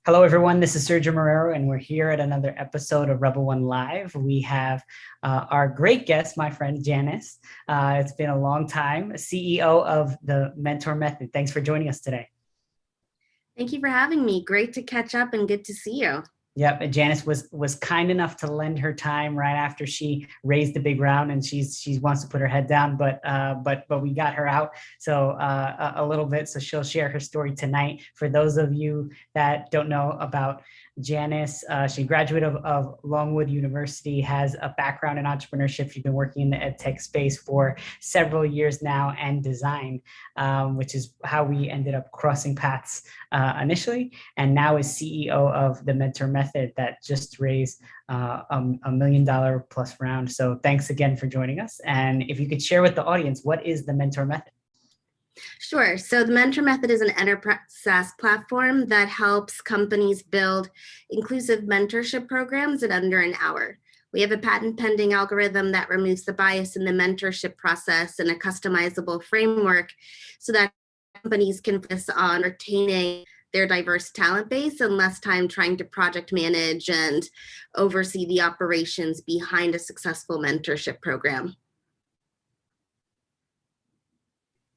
Hello, everyone. This is Sergio Marrero, and we're here at another episode of RBL1 Live. We have our great guest, my friend Janice. It's been a long time, CEO of the Mentor Method. Thanks for joining us today. Thank you for having me. Great to catch up and good to see you. Yep, and Janice was kind enough to lend her time right after she raised the big round, and she wants to put her head down, but we got her out a little bit, so she'll share her story tonight. For those of you that don't know about Janice, she graduated of Longwood University, has a background in entrepreneurship. She's been working in the ed tech space for several years now and design, which is how we ended up crossing paths initially, and now is CEO of the Mentor Method that just raised $1 million plus round. So thanks again for joining us. And if you could share with the audience, what is the Mentor Method? Sure. So the Mentor Method is an enterprise SaaS platform that helps companies build inclusive mentorship programs in under an hour. We have a patent pending algorithm that removes the bias in the mentorship process and a customizable framework so that companies can focus on retaining their diverse talent base and less time trying to project manage and oversee the operations behind a successful mentorship program.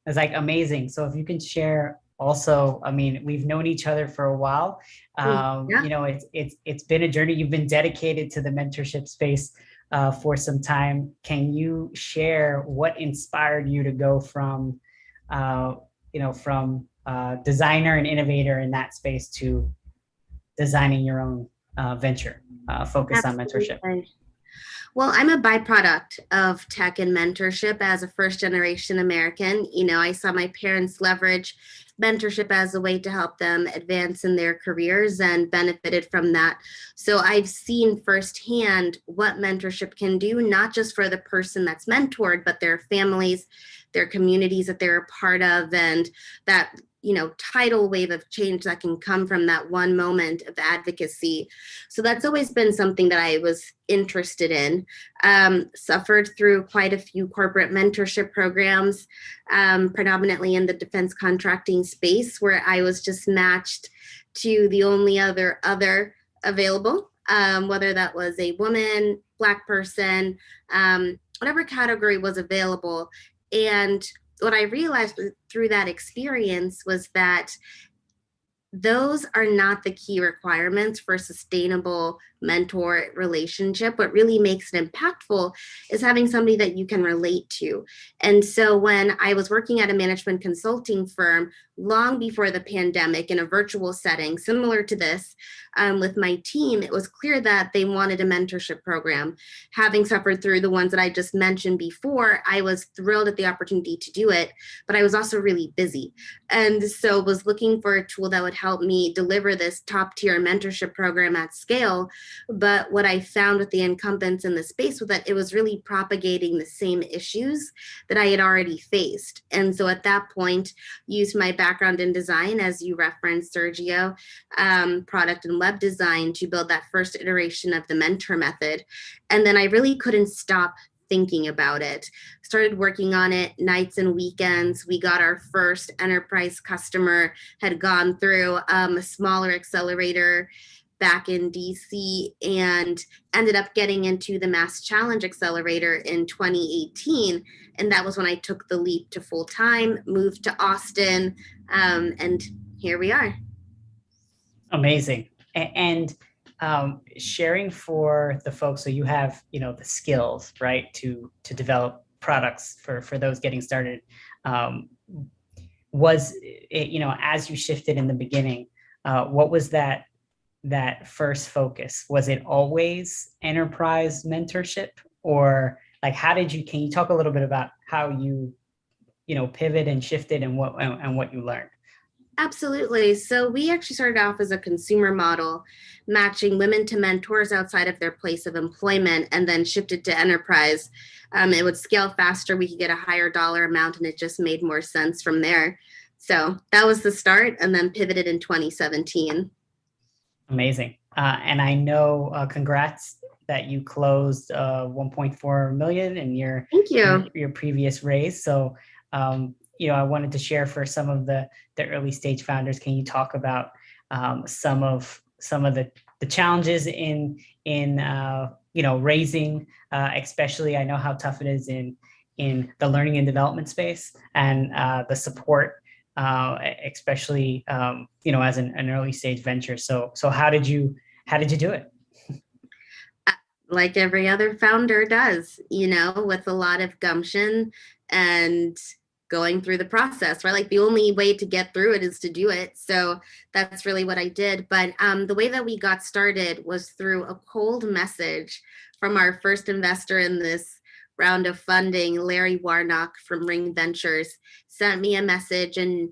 It's like amazing. So if you can share also, I mean, we've known each other for a while. Yeah. You know, it's been a journey. You've been dedicated to the mentorship space for some time. Can you share what inspired you to go from, designer and innovator in that space to designing your own venture focused on mentorship? Well, I'm a byproduct of tech and mentorship as a first-generation American. You know, I saw my parents leverage mentorship as a way to help them advance in their careers and benefited from that. So I've seen firsthand what mentorship can do, not just for the person that's mentored, but their families, their communities that they're a part of, and that tidal wave of change that can come from that one moment of advocacy. So that's always been something that I was interested in. Suffered through quite a few corporate mentorship programs, predominantly in the defense contracting space, where I was just matched to the only other available, whether that was a woman, Black person, whatever category was available. And what I realized through that experience was that those are not the key requirements for a sustainable mentor relationship. What really makes it impactful is having somebody that you can relate to. And so when I was working at a management consulting firm long before the pandemic in a virtual setting, similar to this, with my team, it was clear that they wanted a mentorship program. Having suffered through the ones that I just mentioned before, I was thrilled at the opportunity to do it, but I was also really busy. And so was looking for a tool that would help me deliver this top tier mentorship program at scale. But what I found with the incumbents in the space was that it was really propagating the same issues that I had already faced. And so at that point, used my background in design, as you referenced, Sergio, product and web design, to build that first iteration of the Mentor Method. And then I really couldn't stop thinking about it. Started working on it nights and weekends. We got our first enterprise customer, had gone through a smaller accelerator back in DC, and ended up getting into the Mass Challenge Accelerator in 2018. And that was when I took the leap to full time, moved to Austin, and here we are. Amazing. And sharing for the folks, so you have the skills, right, to develop products for those getting started. Was it, as you shifted in the beginning, what was that first focus? Was it always enterprise mentorship, or like can you talk a little bit about how you pivot and shifted and what you learned? Absolutely. So we actually started off as a consumer model, matching women to mentors outside of their place of employment, and then shifted to enterprise. It would scale faster. We could get a higher dollar amount, and it just made more sense from there. So that was the start, and then pivoted in 2017. Amazing. And I know, congrats that you closed 1.4 million in your previous raise. So I wanted to share for some of the early stage founders. Can you talk about some of the challenges in raising, especially I know how tough it is in the learning and development space, and the support, especially as an early stage venture. So how did you do it? Like every other founder does, with a lot of gumption and going through the process, right? Like the only way to get through it is to do it. So that's really what I did. But the way that we got started was through a cold message from our first investor in this round of funding, Larry Warnock from Ring Ventures, sent me a message and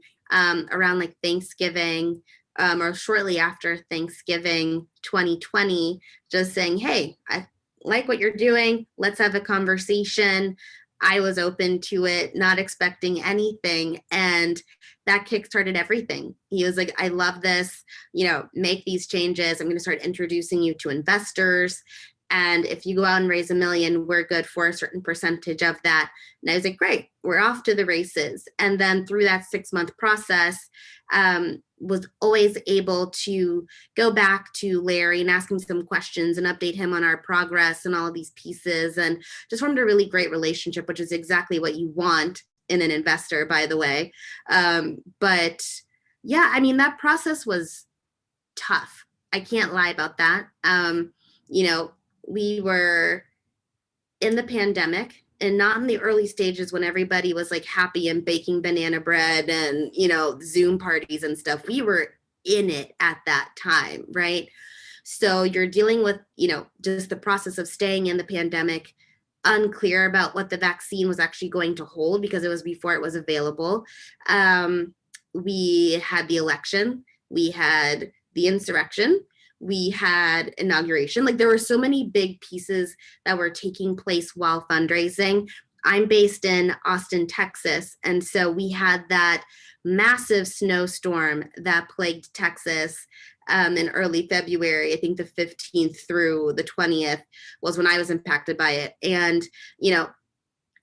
around like Thanksgiving, or shortly after Thanksgiving 2020, just saying, hey, I like what you're doing. Let's have a conversation. I was open to it, not expecting anything. And that kickstarted everything. He was like, I love this, make these changes. I'm going to start introducing you to investors. And if you go out and raise $1 million, we're good for a certain percentage of that. And I was like, great, we're off to the races. And then through that 6-month process, was always able to go back to Larry and ask him some questions and update him on our progress and all of these pieces, and just formed a really great relationship, which is exactly what you want in an investor, by the way. But yeah, I mean, that process was tough. I can't lie about that. We were in the pandemic, and not in the early stages when everybody was like happy and baking banana bread and, Zoom parties and stuff. We were in it at that time, right? So you're dealing with, just the process of staying in the pandemic, unclear about what the vaccine was actually going to hold because it was before it was available. We had the election, we had the insurrection, we had inauguration. Like there were so many big pieces that were taking place while fundraising. I'm based in Austin, Texas. And so we had that massive snowstorm that plagued Texas in early February. I think the 15th through the 20th was when I was impacted by it. And,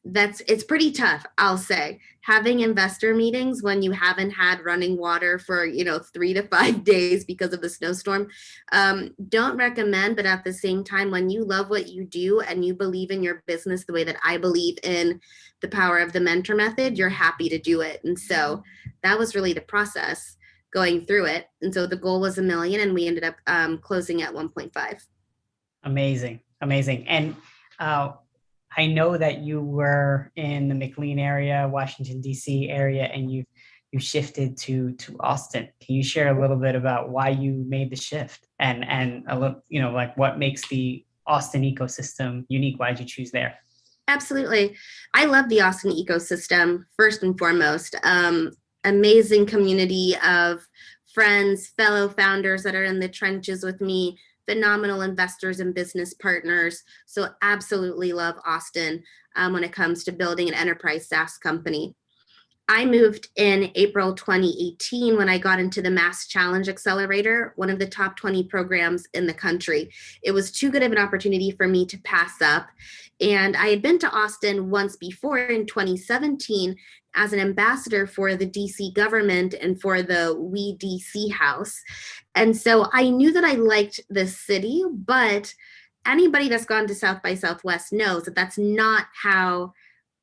it's pretty tough, I'll say, having investor meetings when you haven't had running water for 3 to 5 days because of the snowstorm. Don't recommend, but at the same time, when you love what you do and you believe in your business the way that I believe in the power of the mentor method, you're happy to do it. And so that was really the process going through it. And so the goal was $1 million, and we ended up closing at 1.5. Amazing. And I know that you were in the McLean area, Washington, D.C. area, and you shifted to Austin. Can you share a little bit about why you made the shift and a little, like what makes the Austin ecosystem unique? Why did you choose there? Absolutely. I love the Austin ecosystem, first and foremost. Amazing community of friends, fellow founders that are in the trenches with me, phenomenal investors and business partners. So absolutely love Austin when it comes to building an enterprise SaaS company. I moved in April 2018 when I got into the Mass Challenge Accelerator, one of the top 20 programs in the country. It was too good of an opportunity for me to pass up. And I had been to Austin once before in 2017 as an ambassador for the DC government and for the We DC House. And so I knew that I liked this city, but anybody that's gone to South by Southwest knows that that's not how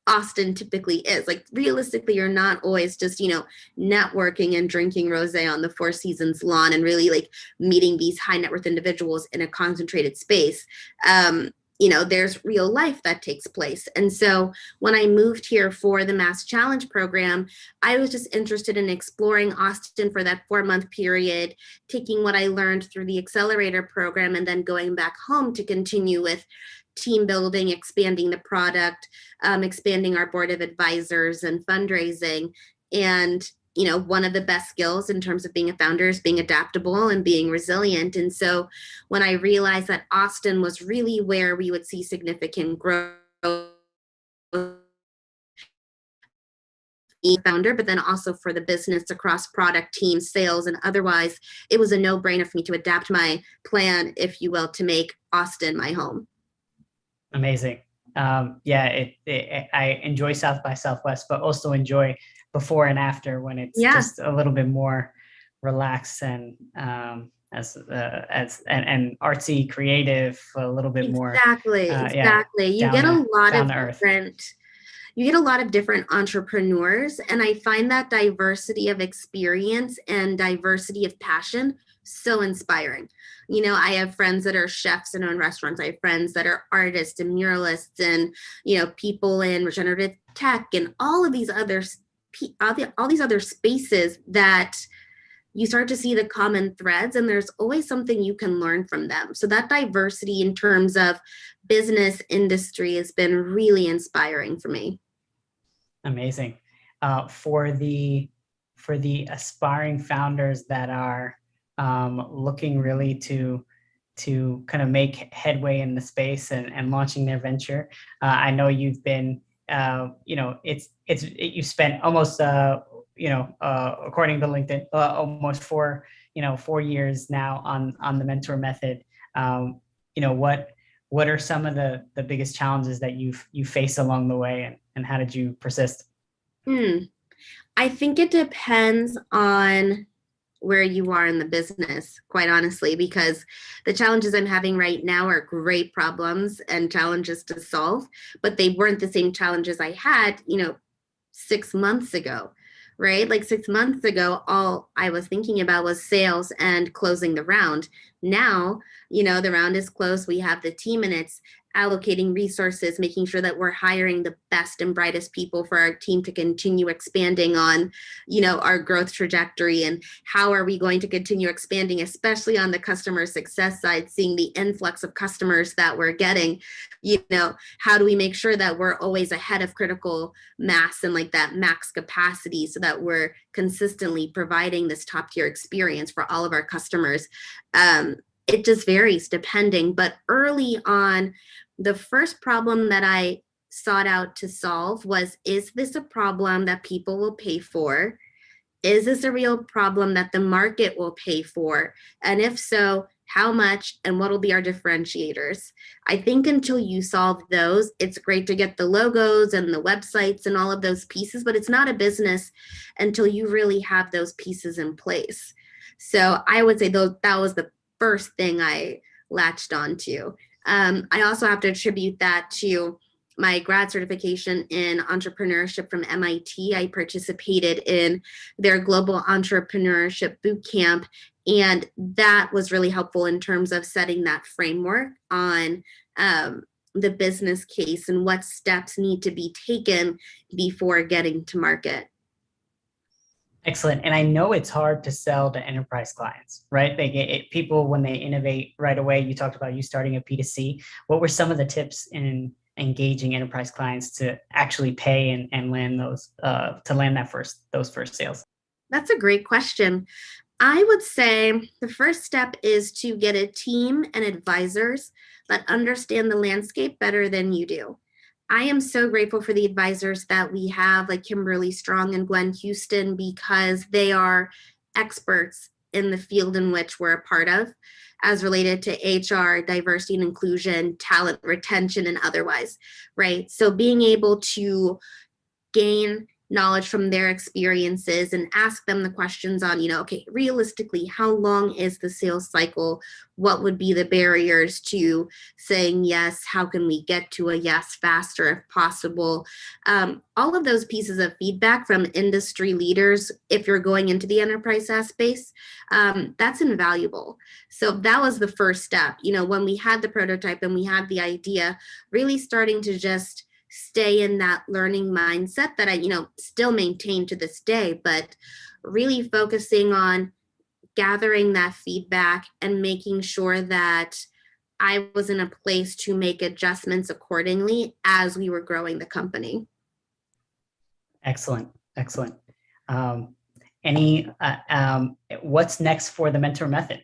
Austin typically is. Like realistically, you're not always just, networking and drinking rosé on the Four Seasons lawn and really like meeting these high net worth individuals in a concentrated space. There's real life that takes place. And so when I moved here for the Mass Challenge program, I was just interested in exploring Austin for that 4-month period, taking what I learned through the accelerator program and then going back home to continue with team building, expanding the product, expanding our board of advisors and fundraising. And one of the best skills in terms of being a founder is being adaptable and being resilient. And so when I realized that Austin was really where we would see significant growth, founder, but then also for the business across product teams, sales, and otherwise, it was a no-brainer for me to adapt my plan, if you will, to make Austin my home. Amazing. I enjoy South by Southwest, but also enjoy before and after when it's just a little bit more relaxed and and artsy, creative, a little bit more, Exactly. You get a lot down of to earth. different entrepreneurs, and I find that diversity of experience and diversity of passion so inspiring. I have friends that are chefs and own restaurants. I have friends that are artists and muralists and, people in regenerative tech and all these other spaces that you start to see the common threads, and there's always something you can learn from them. So that diversity in terms of business industry has been really inspiring for me. Amazing. For the aspiring founders that are looking really to kind of make headway in the space and launching their venture, I know you've been, you spent almost, according to LinkedIn, almost 4 years now on the mentor method. What are some of the biggest challenges that you face along the way, and how did you persist? I think it depends on where you are in the business, quite honestly, because the challenges I'm having right now are great problems and challenges to solve, but they weren't the same challenges I had, 6 months ago, right? Like 6 months ago, all I was thinking about was sales and closing the round. Now, the round is closed. We have the team, and it's allocating resources, making sure that we're hiring the best and brightest people for our team to continue expanding on, our growth trajectory, and how are we going to continue expanding, especially on the customer success side, seeing the influx of customers that we're getting. How do we make sure that we're always ahead of critical mass and like that max capacity, so that we're consistently providing this top tier experience for all of our customers? It just varies depending, but early on, the first problem that I sought out to solve was, is this a problem that people will pay for? Is this a real problem that the market will pay for? And if so, how much, and what will be our differentiators? I think until you solve those, it's great to get the logos and the websites and all of those pieces, but it's not a business until you really have those pieces in place. So I would say that was the first thing I latched onto. I also have to attribute that to my grad certification in entrepreneurship from MIT. I participated in their global entrepreneurship boot camp, and that was really helpful in terms of setting that framework on the business case and what steps need to be taken before getting to market. Excellent. And I know it's hard to sell to enterprise clients, right? People, when they innovate right away, you talked about you starting a P2C. What were some of the tips in engaging enterprise clients to actually pay and land those first sales? That's a great question. I would say the first step is to get a team and advisors that understand the landscape better than you do. I am so grateful for the advisors that we have, like Kimberly Strong and Gwen Houston, because they are experts in the field in which we're a part of, as related to HR, diversity and inclusion, talent retention, and otherwise, right? So being able to gain knowledge from their experiences and ask them the questions on, okay, realistically, how long is the sales cycle? What would be the barriers to saying yes? How can we get to a yes faster if possible? All of those pieces of feedback from industry leaders, if you're going into the enterprise SaaS space, that's invaluable. So that was the first step. When we had the prototype and we had the idea, really starting to just stay in that learning mindset that I, still maintain to this day, but really focusing on gathering that feedback and making sure that I was in a place to make adjustments accordingly as we were growing the company. Excellent. What's next for the mentor method?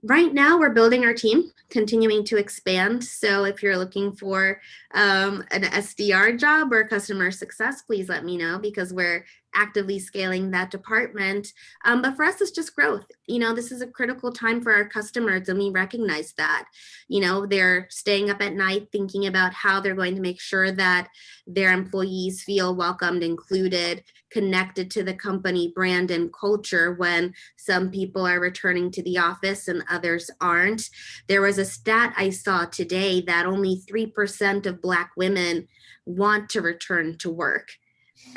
Right now, we're building our team, continuing to expand. So if you're looking for an SDR job or customer success, please let me know, because we're actively scaling that department. But for us, it's just growth. This is a critical time for our customers, and we recognize that. They're staying up at night thinking about how they're going to make sure that their employees feel welcomed, included, connected to the company brand and culture, when some people are returning to the office and others aren't. There was a stat I saw today that only 3% of Black women want to return to work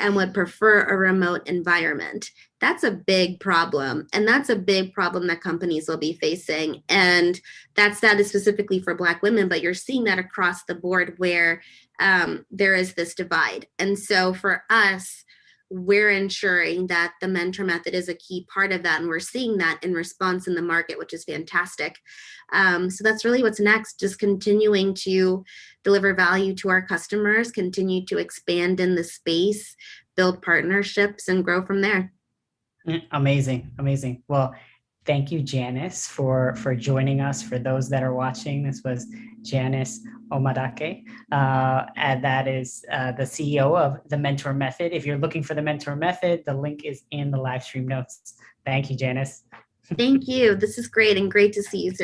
and would prefer a remote environment. That's a big problem. And that's a big problem that companies will be facing. And that stat is specifically for Black women, but you're seeing that across the board where there is this divide. And so for us, we're ensuring that the mentor method is a key part of that. And we're seeing that in response in the market, which is fantastic. So that's really what's next, just continuing to deliver value to our customers, continue to expand in the space, build partnerships, and grow from there. Amazing. Amazing. Well, thank you, Janice, for joining us. For those that are watching, this was Janice Omadeke, and that is the CEO of the Mentor Method. If you're looking for the Mentor Method, the link is in the live stream notes. Thank you, Janice. Thank you. This is great, and great to see you, sir.